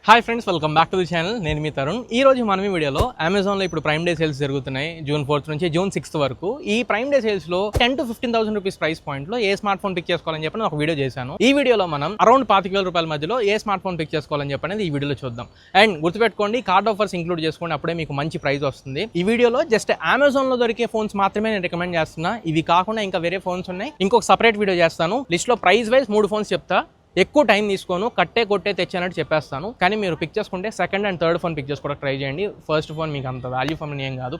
Hi friends, welcome back to the channel. నేను మీ తరుణ్. ఈ రోజు మనం ఈ వీడియోలో అమెజాన్లో ఇప్పుడు ప్రైమ్ డే సేల్స్ జరుగుతున్నాయి. జూన్ 4th నుంచి జూన్ 6th వరకు. ఈ ప్రైమ్ డే సేల్స్లో 10 to 15,000 రూపీస్ ప్రైస్ పాయింట్లో ఏ స్మార్ట్ ఫోన్ పిక్ చేసుకోవాలని చెప్పి ఒక వీడియో చేశాను. ఈ వీడియోలో మనం అరౌండ్ 25,000 రూపాయల మధ్యలో ఏ స్మార్ట్ ఫోన్ పిక్ చేసుకోవాలని చెప్పి ఈ వీడియోలో చూద్దాం. అండ్ గుర్తుపెట్టుకోండి, కార్డ్ ఆఫర్స్ ఇంక్లూడ్ చేసుకోండి, అప్పుడే మీకు మంచి ప్రైస్ వస్తుంది. ఈ వీడియోలో జస్ట్ అమెజాన్లో దొరికే ఫోన్స్ మాత్రమే నేను రికమెండ్ చేస్తున్నా. ఇవి కాకుండా ఇంకా వేరే ఫోన్స్ ఉన్నాయి, ఇంకొక సపరేట్ వీడియో చేస్తాను. లిస్ట్లో ప్రైస్ వైజ్ 3 ఫోన్స్ చెప్తా. ఎక్కువ టైం తీసుకోను, కట్టే కొట్టే తెచ్చానట్టు చెప్పేస్తాను. కానీ మీరు పిక్ చేసుకుంటే second and third phone pick చేసుకోవడానికి ట్రై చేయండి. ఫస్ట్ ఫోన్ మీకు అంత వాల్యూ ఫోన్ ఏం కాదు,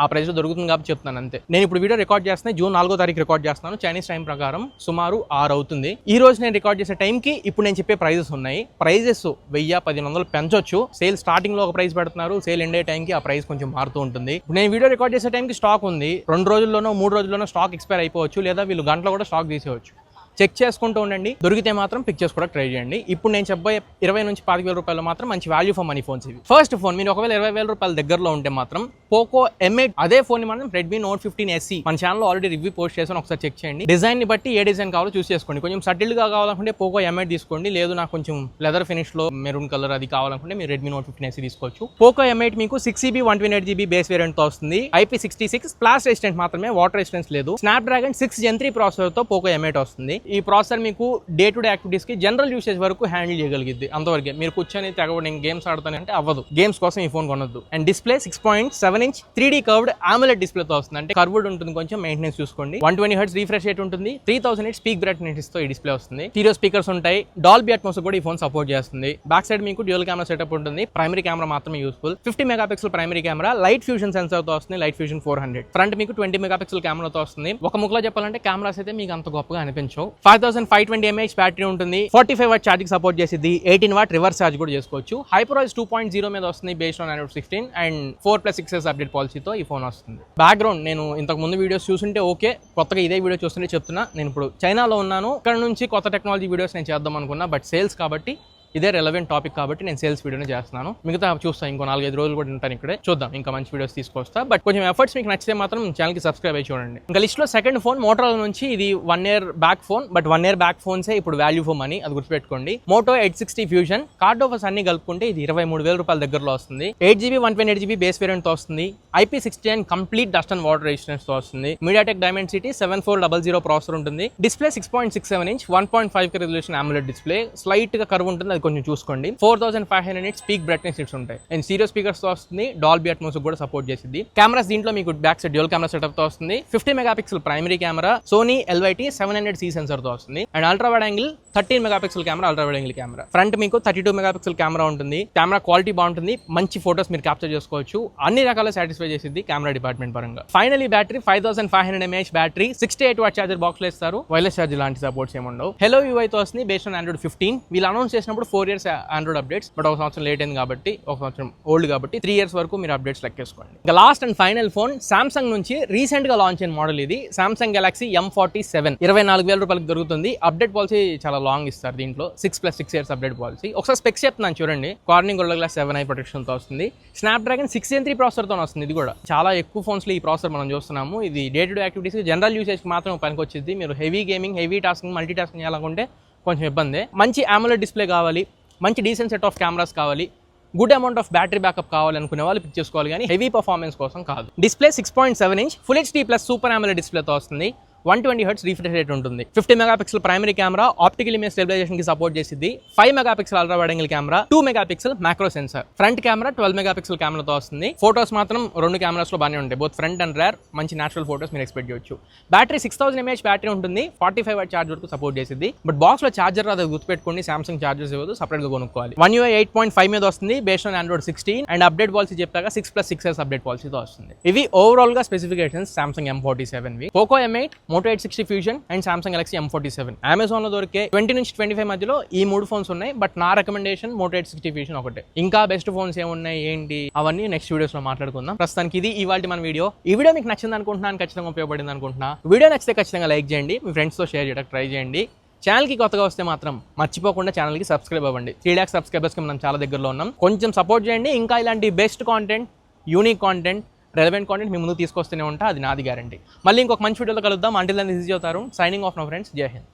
ఆ ప్రైస్లో దొరుకుతుంది కాబట్టి చెప్తాను అంతే. నేను ఇప్పుడు వీడియో రికార్డ్ చేస్తున్నాను, జూన్ 4వ తారీఖు రికార్డ్ చేస్తున్నాను. చైనీస్ టైం ప్రకారం సుమారు 6 అవుతుంది. ఈ రోజు నేను రికార్డ్ చేసే టైంకి ఇప్పుడు నేను చెప్పే ప్రైజెస్ ఉన్నాయి. ప్రైజెస్ 1000-1500 పెంచొచ్చు. సేల్ స్టార్టింగ్ లో ఒక ప్రైస్ పెడుతున్నారు, సేల్ ఎండ్ అయ్యే టైంకి ఆ ప్రైస్ కొంచెం మారుతూ ఉంటుంది. నేను వీడియో రికార్డ్ చేసే టైంకి స్టాక్ ఉంది. 2 రోజుల్లోనో 3 రోజుల్లోనో స్టాక్ ఎక్స్పైర్ అయిపోవచ్చు, లేదా వీళ్ళు గంటలో కూడా స్టాక్ తీసేవచ్చు. చెక్ చేసుకుంటూ ఉండండి, దొరికితే మాత్రం పిక్ చేసుకోవడానికి ట్రై చేయండి. ఇప్పుడు నేను చెప్పబోయే 20,000 నుంచి 25,000 రూపాయలు మాత్రం మంచి వాల్యూ ఫర్ మనీ ఫోన్స్ ఇవి. ఫస్ట్ ఫోన్ మీరు ఒకవేళ 20,000 రూపాయల దగ్గరలో ఉంటే మాత్రం పోకో M8, అదే ఫోన్ మనం రెడ్మీ నోట్ 15 SE మన ఛానల్లో ఆల్రెడీ రివ్యూ పోస్ట్ చేసాను, ఒకసారి చెక్ చేయండి. డిజైన్ ని బట్టి ఏ డిజైన్ కావాలో చూస్ చేసుకోండి. కొంచెం సటిల్ గా కావాలనుకుంటే పోకో M8 తీసుకోండి, లేదు నాకు కొంచెం లెదర్ ఫినిష్ లో మెరూన్ కలర్ అది కావాలనుకుంటే మీరు రెడ్మీ నోట్ 15 SE తీసుకోవచ్చు. పోకో M8 మీకు 6GB 128GB బేస్ వేరియంట్ తో వస్తుంది. IP66 ప్లాస్ రెసిస్టెంట్ మాత్రమే, వాటర్ రెసిస్టెన్స్ లేదు. స్నాప్డ్రాగన్ 6 Gen 3 ప్రాసెసర్ తో పోకో M8 వస్తుంది. ఈ ప్రాసెసర్ మీకు డే టు డే యాక్టివిటీస్ కి జనరల్ యూసేజ్ వరకు హ్యాండిల్ చేయగలిగింది. అంతవరకే. మీరు కూర్చొని తెగబడి గేమ్స్ ఆడుతానంటే అవ్వదు. గేమ్స్ కోసం ఈ ఫోన్ కొనొద్దు. And display 6.7 inch 3D curved AMOLED display తో వస్తుంది. అంటే కర్వ్డ్ ఉంటుంది, కొంచెం మెయింటెనెన్స్ చూసుకోండి. 120Hz రిఫ్రెష్ రేట్ ఉంటుంది. 3000 nits పీక్ బ్రైట్నెస్ తో ఈ డిస్ప్లే వస్తుంది. స్టీరియో స్పీకర్స్ ఉంటాయి. డాల్బీ అట్మాస్ కూడా ఈ ఫోన్ సపోర్ట్ చేస్తుంది. బ్యాక్ సైడ్ మీకు డ్యూయల్ కెమెరా సెటప్ ఉంటుంది. ప్రైమరీ కెమెరా మాత్రమే useful. 50 megapixel primary camera, light fusion sensor తో వస్తుంది. Light fusion 400. ఫ్రంట్ మీకు 20 మెగాపిక్సెల్ కెమెరాతో వస్తుంది. ఒక ముక్కలో చెప్పాలంటే కెమెరాస్ అయితే మీకు అంత గొప్పగా అనిపించవు. 5520 mAh బ్యాటరీ ఉంటుంది. 45W ఛార్జింగ్ సపోర్ట్ చేసింది. 18W రివర్స్ ఛార్జ్ కూడా చేసుకోవచ్చు. HyperOS 2.0 మీద వస్తుంది based on Android 16 and 4+6 years update పాలసీతో ఈ ఫోన్ వస్తుంది. బ్యాక్గ్రౌండ్ నేను ఇంతకు ముందు వీడియోస్ చూస్తుంటే ఓకే, కొత్తగా ఇదే వీడియో చూస్తుంటే చెప్తున్నా. నేను ఇప్పుడు చైనాలో ఉన్నాను, ఇక్కడ నుంచి కొత్త టెక్నాలజీ వీడియోస్ నేను చేద్దాం అనుకున్నా, బట్ సేల్స్ కాబట్టి ఇదే రెలవెంట్ టాపిక్ కాబట్టి నేను సేల్స్ వీడియోనే చేస్తున్నాను. మిగతా చూస్తాను, ఇంకో 4-5 రోజులు కూడా ఉంటాను ఇక్కడే. చూద్దాం, ఇంకా మంచి వీడియోస్ తీసుకొస్తా. బట్ కొంచెం ఎఫర్ట్స్ మీకు నచ్చితే మాత్రం ఛానల్కి సబ్స్క్రైబ్ అయ్యి చూడండి. ఇంకా లిస్ట్లో సెకండ్ ఫోన్ మోటోరోలా నుంచి. ఇది 1 year back phone, but 1 year back ఫోన్సే ఇప్పుడు వాల్యూ ఫర్ మనీ, అది గుర్తుపెట్టుకోండి. Moto 860 fusion. కార్డ్ ఆఫర్స్ అన్ని కలుపుకుంటే ఇది 23,000 రూపాయల దగ్గరలో వస్తుంది. 8GB 128GB బేస్ వేరియంట్ తో వస్తుంది. IP69 complete dust and water resistance తో వస్తుంది. మీడియాటెక్ డైమెన్సిటీ 7400 ప్రాసెసర్ ఉంటుంది. Display 6.67 inch 1.5K resolution AMOLED display. Slight గా కర్వ్ ఉంటుంది, అది కొంచెం చూసుకోండి. 4500 nits పీక్ బ్రైట్నెస్ హిట్స్ ఉంటాయి. అండ్ స్టీరియో స్పీకర్స్ తో వస్తుంది. డాల్బీ అట్మాస్ కూడా సపోర్ట్ చేసింది. కెమెరాస్ దీంట్లో మీకు back side dual camera setup తో వస్తుంది. 50 megapixel primary camera, Sony LYT 700C sensor తో వస్తుంది. And ultra wide angle 13 megapixel camera, ultra wide angle camera. Front మీకు 32 మెగాపిక్సెల్ కెమెరా ఉంటుంది. కెమెరా క్వాలిటీ బాగుంటుంది, మంచి ఫోటోస్ మీరు క్యాప్చర్ చేసుకోవచ్చు. అన్ని రకాల సాటిస్ఫై చేసింది కెమెరా డిపార్ట్మెంట్ పరంగా. Finally battery 5500 mAh battery, 68W charger box లో ఇస్తారు. వైర్లెస్ ఛార్జర్ లాంటి సపోర్ట్స్ ఏముండవు. హెలో UI తో వస్తుంది బేస్డ్ ఆన్ Android 15. వీళ్ళు అనౌన్స్ చేసినప్పుడు 4 years Android అప్డేట్స్, బట్ ఒక సంవత్సరం లేట్ అయింది కాబట్టి, ఒక సంవత్సరం ఓల్డ్ కాబట్టి 3 years వరకు మీరు అప్డేట్స్ లెక్కేసుకోండి. ఇంకా last and final phone Samsung నుంచి రీసెంట్ గా లాంచ్ అయిన మోడల్ ఇది. సామ్సంగ్ గెలాక్సీ M47 24,000 రూపాయలకు దొరుకుతుంది. అప్డేట్ పాలసీ చాలా లాంగ్ ఇస్తారు దీంట్లో, 6+6 years అప్డేట్ పాలసీ. ఒకసారి స్పెక్స్ చెప్తున్నాను చూడండి. Corning gold glass 7i protection తో వస్తుంది. స్నాప్డ్రాగన్ 6 Gen 3 ప్రాసెసర్ తో వస్తుంది. ఇది కూడా చాలా ఎక్కువ ఫోన్స్ లో ఈ ప్రాసెసర్ మనం చూస్తున్నాము. ఇది day to day activities, general usage మాత్రం పనికి వచ్చింది. మీరు heavy gaming, heavy tasking, multi tasking చేయాలనుకుంటే కొంచెం ఇబ్బంది. మంచి AMOLED డిస్ప్లే కావాలి, మంచి డీసెంట్ సెట్ ఆఫ్ కెమెరాస్ కావాలి, good amount of battery backup కావాలనుకునే వాళ్ళు పిక్ చేసుకోవాలి, కానీ హెవీ పర్ఫార్మెన్స్ కోసం కాదు. Display 6.7 inch full HD+ super AMOLED డిస్ప్లేతో వస్తుంది. 120Hz రిఫ్రెష్ రేట్ ఉంటుంది. 50 megapixel primary camera, optical image stabilization కి సపోర్ట్ చేసింది. 5 megapixel ultra wide angle camera, 2 megapixel macro censor. Front camera 12 megapixel కెమెరాతో వస్తుంది. ఫోటోస్ మాత్రం 2 కెమెరాస్ లో బాగానే ఉంటాయి, బోత్ ఫ్రంట్ అండ్ రేర్. మంచి నేచురల్ ఫోటోస్ మీరు ఎక్స్పెక్ట్ చేయొచ్చు. బ్యాటరీ 6000 mAh బ్యాటరీ ఉంటుంది. 45W ఛార్జ్ వరకు సపోర్ట్ చేసింది. బట్ బాక్స్ లో ఛార్జర్ రాదు, గుర్తుపెట్టుకోండి. సామ్సంగ్ ఛార్జర్స్ ఇవ్వదు, సపరేట్ గా కొనుక్కోవాలి. One UI 8.5 మీద వస్తుంది based on Android 16 and update policy చెప్పాక 6+6 years అప్డేట్ పాలసీతో వస్తుంది. ఇవి ఓవరాల్ గా స్పెసిఫికేషన్స్ సామ్సంగ్ M47 వి. Poco M8, Moto 860 fusion and Samsung Galaxy M47. Amazon లో దొరికే 20 నుంచి 25 మధ్యలో ఈ 3 ఫోన్స్ ఉన్నాయి. బట్ నా రికమెండేషన్ మోటో 860 ఫ్యూజన్ ఒకటే. ఇంకా బెస్ట్ ఫోన్స్ ఏమున్నాయి ఏంటి అవన్నీ నెక్స్ట్ వీడియోస్ లో మాట్లాడుకుందాం. ప్రస్తుతానికి ఇది ఇవాల్టి మన వీడియో. ఈ వీడియో మీకు నచ్చింది అనుకుంటున్నాను, ఖచ్చితంగా ఉపయోగపడింది అనుకుంటున్నా. వీడియో నచ్చితే ఖచ్చితంగా లైక్ చేయండి, మీ ఫ్రెండ్స్ తో షేర్ చేయడానికి ట్రై చేయండి. ఛానల్కి కొత్తగా వస్తే మాత్రం మర్చిపోకుండా ఛానల్కి సబ్స్క్రైబ్ అవ్వండి. 3 lakhs సబ్స్క్రైబర్స్కి మనం చాలా దగ్గరలో ఉన్నాం. కొంచెం సపోర్ట్ చేయండి. ఇంకా ఇలాంటి best content, unique content, relevant content మీ ముందు తీసుకొస్తూనే ఉంటా, అది నాది గ్యారంటీ. మళ్ళీ ఇంకొక మంచి వీడియోలో కలుద్దాం. Until then this is your Tarun signing off now friends. Jai Hind.